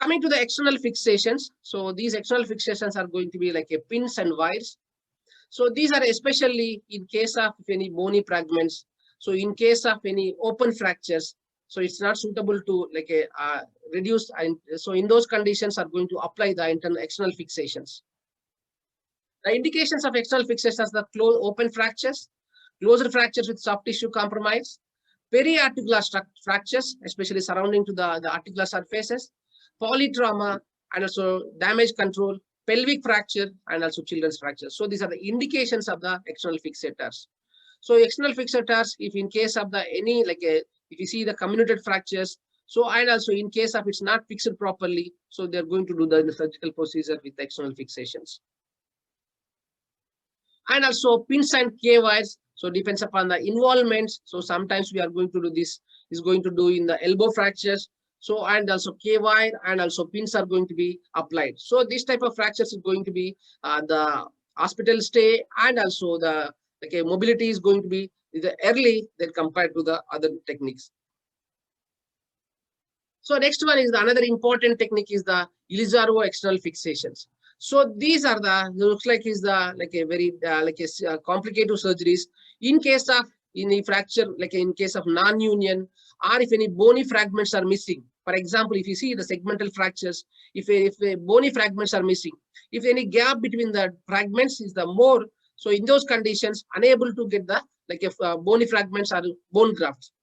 Coming to the external fixations, so these external fixations are going to be like a pins and wires. So these are especially in case of any bony fragments. So in case of any open fractures, so it's not suitable to like a reduce. And so in those conditions are going to apply the internal external fixations. The indications of external fixations are the closed open fractures, closed fractures with soft tissue compromise, periarticular fractures, especially surrounding to the articular surfaces, polytrauma, and also damage control, pelvic fracture, and also children's fracture. So these are the indications of the external fixators. So external fixators, if in case of the any like a, if you see the comminuted fractures, so and also in case of it's not fixed properly, so they're going to do the surgical procedure with the external fixations. And also pins and K wires. So depends upon the involvement. So sometimes we are going to do this, is going to do in the elbow fractures. So and also K wire and also pins are going to be applied. So this type of fractures is going to be the hospital stay, and also the okay, mobility is going to be the early than compared to the other techniques. So next one is the another important technique is the Ilizarov external fixations. So these are the looks like is the like a very like a complicated surgeries in case of any fracture, like in case of non-union, or if any bony fragments are missing. For example, if you see the segmental fractures, if bony fragments are missing, if any gap between the fragments is the more, so in those conditions, unable to get the like if bony fragments are bone grafts.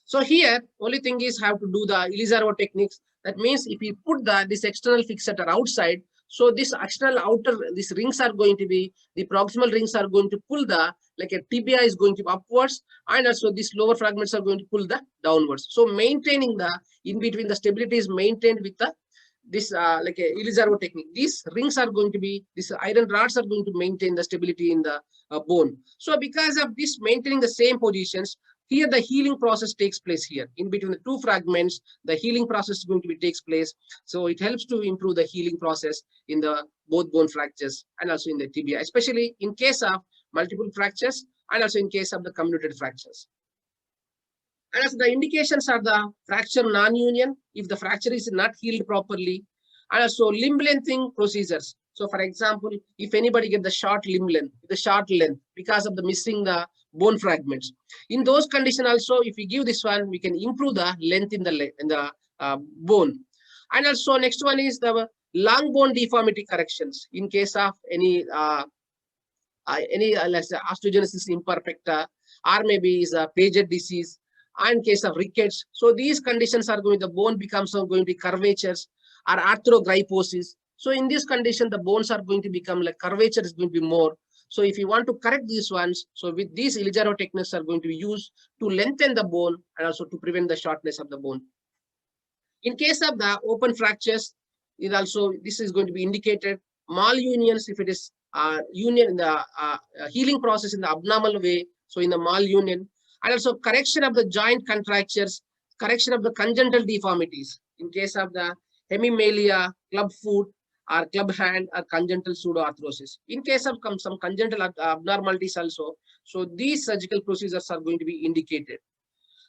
So here, only thing is have to do the Ilizarov techniques. That means if you put this external fixator outside, so this external outer, these rings are going to be, the proximal rings are going to pull the, like a tibia is going to be upwards, and also these lower fragments are going to pull the downwards. So maintaining the, in between the stability is maintained with the, this like a Ilizarov technique. These rings are going to be, these iron rods are going to maintain the stability in the bone. So because of this maintaining the same positions, here the healing process takes place here. In between the two fragments, the healing process is going to be takes place. So it helps to improve the healing process in the both bone fractures and also in the tibia, especially in case of multiple fractures and also in case of the comminuted fractures. And as the indications are the fracture non-union, if the fracture is not healed properly, and also limb lengthening procedures. So for example, if anybody get the short limb length, the short length because of the missing the bone fragments. In those conditions also, if we give this one, we can improve the length in the bone. And also next one is the long bone deformity corrections in case of any let's say osteogenesis imperfecta, or maybe is a Paget disease, and case of rickets. So these conditions are going, the bone becomes going to be curvatures or arthrogryposis. So in this condition, the bones are going to become like curvature is going to be more. So if you want to correct these ones, so with these Ilizarov techniques are going to be used to lengthen the bone and also to prevent the shortness of the bone. In case of the open fractures, it also, this is going to be indicated. Malunions, if it is union in the healing process in the abnormal way, so in the malunion, and also correction of the joint contractures, correction of the congenital deformities in case of the hemimelia, club foot, or club hand, or congenital pseudoarthrosis. In case of some congenital abnormalities also, so these surgical procedures are going to be indicated.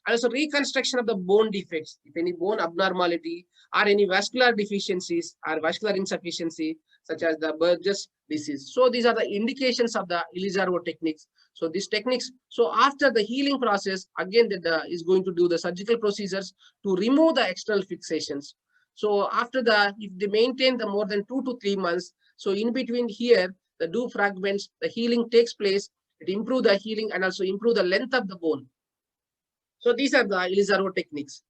And also reconstruction of the bone defects, if any bone abnormality or any vascular deficiencies or vascular insufficiency, such as the Burgess disease. So these are the indications of the Ilizarov techniques. So these techniques, so after the healing process, again, is going to do the surgical procedures to remove the external fixations. So after the, if they maintain the more than 2 to 3 months, so in between here, the do fragments, the healing takes place, it improve the healing and also improve the length of the bone. So these are the Ilizarov techniques.